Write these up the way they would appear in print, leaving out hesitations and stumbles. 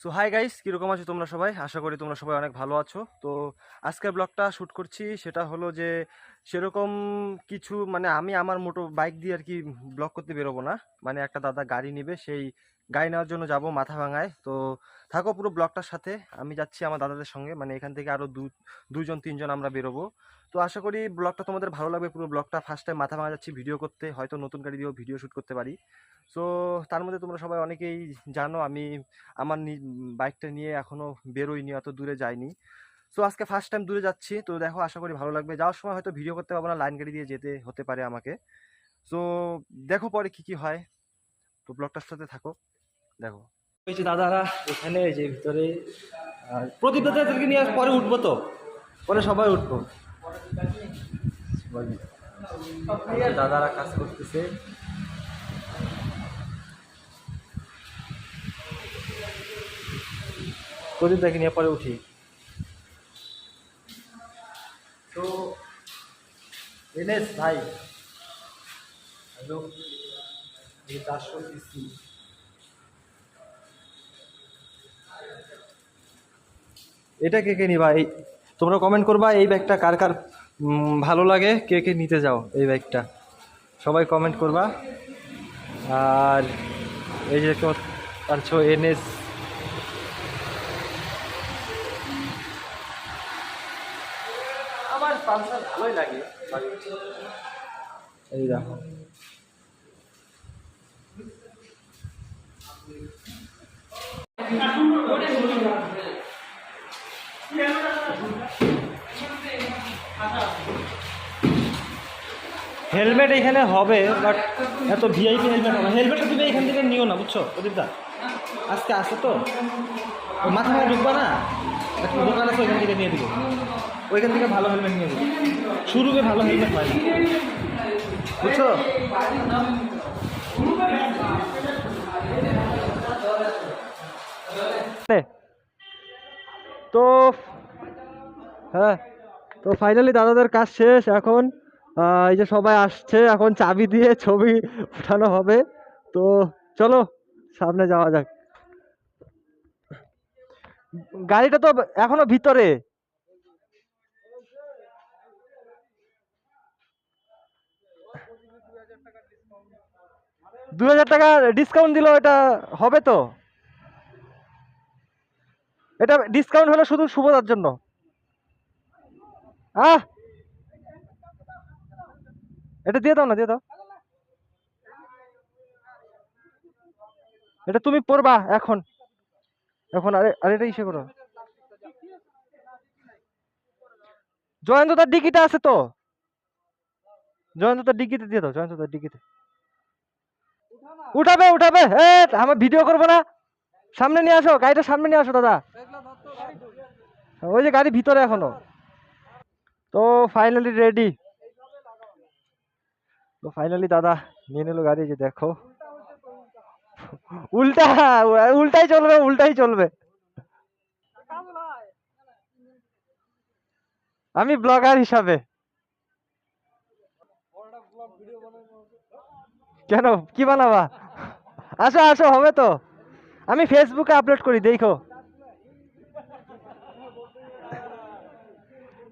So hi guys, কীরকম আছো তোমরা সবাই? আশা করি তোমরা সবাই অনেক ভালো আছো। তো আজকের ব্লগটা শ্যুট করছি, সেটা হলো যে সেরকম কিছু মানে আমি আমার মোটো বাইক দিয়ে আর কি ব্লগ করতে বেরোবো না। মানে একটা দাদা গাড়ি নেবে, সেই গাড়ি নেওয়ার জন্য যাব মাথাভাঙায়। তো থাকো পুরো ব্লগটার সাথে। আমি যাচ্ছি আমার দাদাদের সঙ্গে, মানে এখান থেকে আরও দুজন তিনজন আমরা বেরোবো। তো আশা করি ব্লগটা তোমাদের ভালো লাগবে। পুরো ব্লগটা ফার্স্ট টাইম মাথাভাঙা যাচ্ছি ভিডিও করতে, হয়তো নতুন গাড়ি দিয়েও ভিডিও শ্যুট করতে পারি। সো তার মধ্যে তোমরা সবাই অনেকেই জানো আমি আমার বাইকটা নিয়ে এখনো বেরোইনি, অত দূরে যাইনি। সো আজকে ফার্স্ট টাইম দূরে যাচ্ছি, তো দেখো আশা করি ভালো লাগবে। যাওয়ার সময় হয়তো ভিডিও করতে পারবো না, লাইন গাড়ি দিয়ে যেতে হতে পারে আমাকে। সো দেখো পরে কি কি হয়, তো ব্লগটার সাথে থাকো, দেখো। এই যে দাদারা এখানে, এই যে ভিতরে, আর প্রদীপ দাদাদেরকে নিয়ে পরে উঠবো, তো পরে সবাই উঠবো। দাদারা কাজ করতেছে, প্রদীপ দাকে নিয়ে পরে উঠি। তো এনএস ভাই, হ্যালো, এই 400 সিসি এটা কে কে নিবা? এই তোমরা কমেন্ট করবা এই বাইকটা কার কার ভালো লাগে, কে কে নিতে যাও এই বাইকটা, সবাই কমেন্ট করবা। আর এই যে দেখতে পাচ্ছ এনএস, আমার পালসার ভালোই লাগে। এই দেখো, হেলমেট এখানে হবে, বাট এত ভিআইপি হেলমেট হবে। হেলমেটটা তুমি এখান থেকে নিও না, বুঝছো প্রদীপদা? আজকে আসো তো, মাথা মাথা ঢুকবা না, একটা দোকান আছে ওইখান থেকে নিয়ে দিবো। ওইখান থেকে ভালো হেলমেট নিয়ে দিবো, শুরুতে ভালো হেলমেট হয় না, বুঝছো? তো হ্যাঁ, তো ফাইনালি দাদাদের কাজ শেষ এখন। এই যে সবাই আসছে, এখন চাবি দিয়ে ছবি উঠানো হবে। তো চলো সামনে যাওয়া যাক। গাড়িটা তো এখনো ভিতরে। 2000 টাকা ডিসকাউন্ট দিল, এটা হবে তো? এটা ডিসকাউন্ট হলো শুধু শুভদার জন্য। আহ, এটা দিয়ে দাও না, দিয়ে দাও। এটা তুমি পড়বা এখন, এখন আরে আরে এটা ইসে করো। জয়ন্ত তার ডিকিটা আছে তো, জয়ন্ত তার ডিকিতে দিয়ে দাও, জয়ন্ত তার ডিকিতে। উঠাবে উঠাবে, আমার ভিডিও করবো না। সামনে নিয়ে আসো, গাড়িটা সামনে নিয়ে আসো দাদা। ওই যে গাড়ি ভিতরে এখনো। তো ফাইনালি রেডি। তো ফাইনালি দাদা নিয়ে নিল গাড়ি, যে দেখো। উল্টা, উল্টাই চলবে, উল্টাই চলবে। আমি ব্লগার হিসাবে। কেন, কি বানাবা? আসো আসো, হবে তো। আমি ফেসবুকে আপলোড করি, দেখো।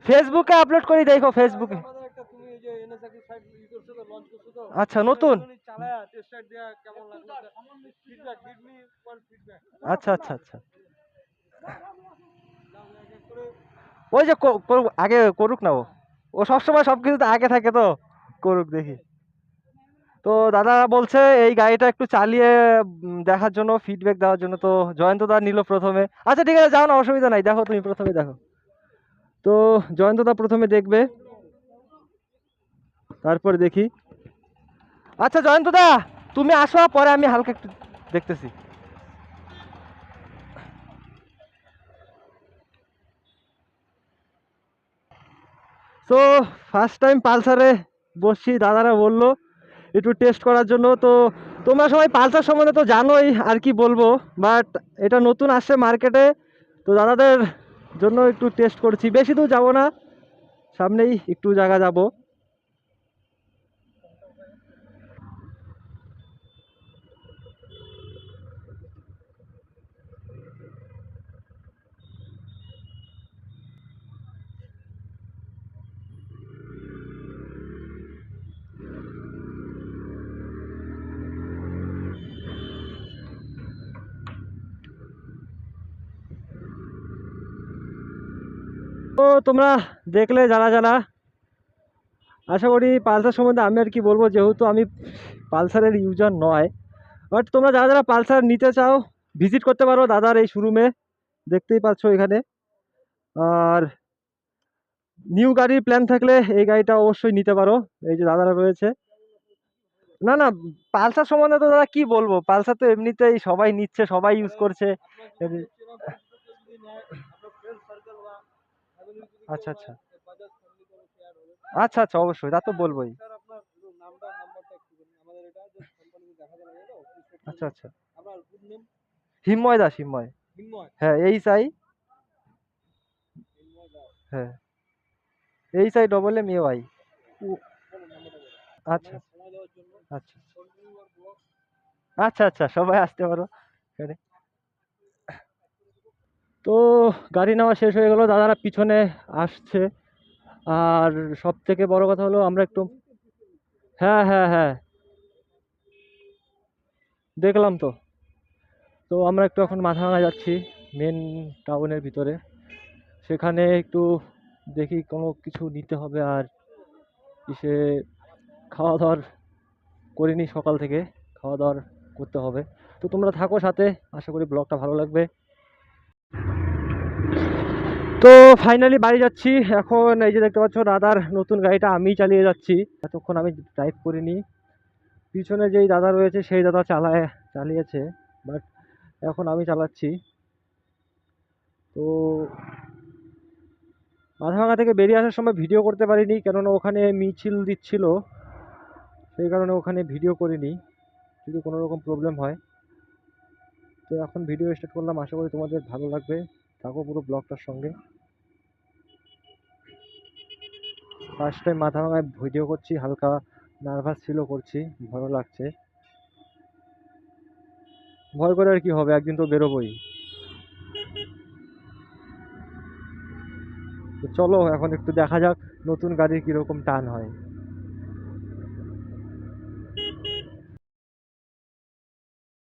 ফেসবুকে আপলোড করি, দেখো ফেসবুকে। আচ্ছা, নতুন। আচ্ছা আচ্ছা আচ্ছা, ওই যে আগে করুক না ও, ও সবসময় সবকিছুতে আগে থাকে, তো করুক দেখি। তো দাদা বলছে এই গাড়িটা একটু চালিয়ে দেখার জন্য, ফিডব্যাক দেওয়ার জন্য। তো জয়ন্ত দা নিল প্রথমে। আচ্ছা ঠিক আছে, যাও না, অসুবিধা নাই, দেখো তুমি প্রথমে দেখো। তো জয়ন্ত দা প্রথমে দেখবে, তারপরে দেখি। আচ্ছা জয়ন্ত দা, তুমি আসো, পরে আমি হালকা একটু দেখতেছি। তো ফার্স্ট টাইম পালসারে বসছি, দাদারা বললো একটু টেস্ট করার জন্য। তো তোমরা সবাই পালসার সম্বন্ধে তো জানোই, আর কি বলবো, বাট এটা নতুন আসছে মার্কেটে, তো দাদাদের জন্য একটু টেস্ট করছি। বেশি দূর যাবো না, সামনেই একটু জায়গা যাব। তো তোমরা দেখলে যারা যারা, আশা করি পালসার সম্বন্ধে আমি আর কি বলবো, যেহেতু আমি পালসারের ইউজার নয়। বাট তোমরা যারা যারা পালসার নিতে চাও ভিজিট করতে পারো দাদার এই শোরুমে, দেখতেই পাচ্ছ এখানে। আর নিউ গাড়ির প্ল্যান থাকলে এই গাড়িটা অবশ্যই নিতে পারো, এই যে দাদারা রয়েছে। না না, পালসার সম্বন্ধে তো দাদা কি বলবো, পালসার তো এমনিতেই সবাই নিচ্ছে, সবাই ইউজ করছে। আচ্ছা আচ্ছা আচ্ছা আচ্ছা, অবশ্যই তা তো বলবোই। আচ্ছা আচ্ছা, হিমময় দাস, হিমময়। হ্যাঁ, হ্যাঁ, HIMMAY। আচ্ছা আচ্ছা আচ্ছা আচ্ছা, সবাই আসতে পারো এখানে। তো গাড়ি নেওয়া শেষ হয়ে গেল, দাদারা পিছনে আসছে। আর সব থেকে বড় কথা হলো আমরা একটু, হ্যাঁ হ্যাঁ হ্যাঁ, দেখলাম তো। তো আমরা একটু এখন মাথাভাঙা যাচ্ছি, মেন টাউনের ভিতরে। সেখানে একটু দেখি কোনো কিছু নিতে হবে। আর এসে খাওয়া দাওয়ার করিনি সকাল থেকে, খাওয়া দাওয়ার করতে হবে। তো তোমরা থাকো সাথে, আশা করি ব্লগটা ভালো লাগবে। তো ফাইনালি বাড়ি যাচ্ছি এখন। এই যে দেখতে পাচ্ছ দাদার নতুন গাড়িটা আমি চালিয়ে যাচ্ছি, এতক্ষণ আমি ড্রাইভ করিনি। পিছনে যেই দাদা রয়েছে সেই দাদা চালিয়েছে, বাট এখন আমি চালাচ্ছি। তো মাথাভাঙা থেকে বেরিয়ে আসার সময় ভিডিও করতে পারিনি, কেননা ওখানে মিছিল দিচ্ছিল, সেই কারণে ওখানে ভিডিও করিনি, যদি কোনো রকম প্রবলেম হয়। তো এখন ভিডিও স্টার্ট করলাম, আশা করি তোমাদের ভালো লাগবে, থাকো পুরো ব্লগটার সঙ্গে। ফার্স্ট টাইম মাথাভাঙায় ভিডিও করছি, হালকা নার্ভাস ফিলও করছি, ভয়ও লাগছে। ভয় করে আর কি হবে, একদিন তো বেরোবোই। তো চলো এখন একটু দেখা যাক নতুন গাড়ির কীরকম টান হয়।